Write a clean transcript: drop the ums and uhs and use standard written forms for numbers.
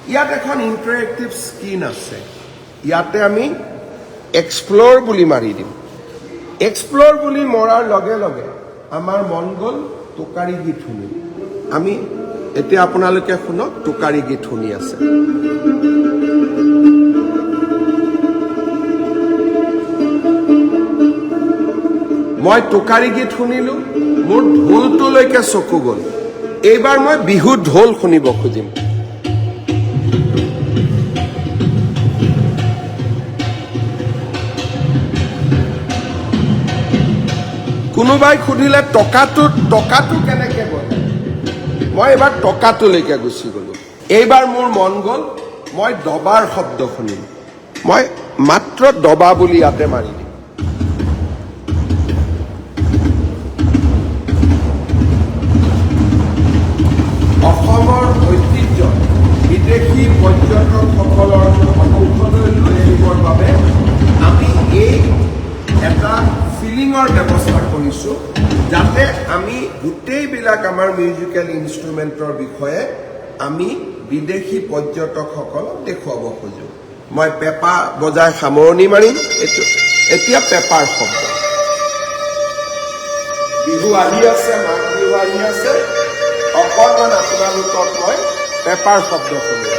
ইয়াত এখন interactive screen আছে ইয়াতে আমি এক্সপ্ল'ৰ বুলি মাৰি দিম এক্সপ্ল'ৰ বুলি মৰাৰ লগে লগে আমাৰ মন গ'ল টোকাৰী গীত শুনিম আমি এতিয়া আপোনালোকে শুনক টোকাৰী গীত শুনি আছে মই টোকাৰী গীত শুনিলোঁ মোৰ ঢোলটোলৈকে চকু গ'ল এইবাৰ মই বিহু ঢোল শুনিব খুজিম কোনোবাই সুধিলে টকাটো কেনেকে বলে মই এবাৰ টকাটোলৈকে গুচি গ'লোঁ এইবাৰ মোৰ মন গ'ল মই দবাৰ শব্দ শুনিম মই মাত্ৰ দবা বুলি ইয়াতে মাৰি দিম অসমৰ ঐতিহ্য বিদেশী পৰ্যটকসকলৰ সন্মুখলৈ লৈ আহিবৰ বাবে আমি এই এটা ফিলিঙৰ ব্যৱস্থা কৰিছোঁ যাতে আমি গোটেইবিলাক আমাৰ মিউজিকেল ইনষ্ট্ৰুমেণ্টৰ বিষয়ে আমি বিদেশী পৰ্যটকসকলক দেখুৱাব খোজোঁ মই পেঁপা বজাই সামৰণি মাৰিম এতিয়া পেঁপাৰ শব্দ বিহু আহি আছে মাঘ বিহু আহি আছে অকণমান আপোনালোকক মই পেঁপাৰ শব্দ শুনিম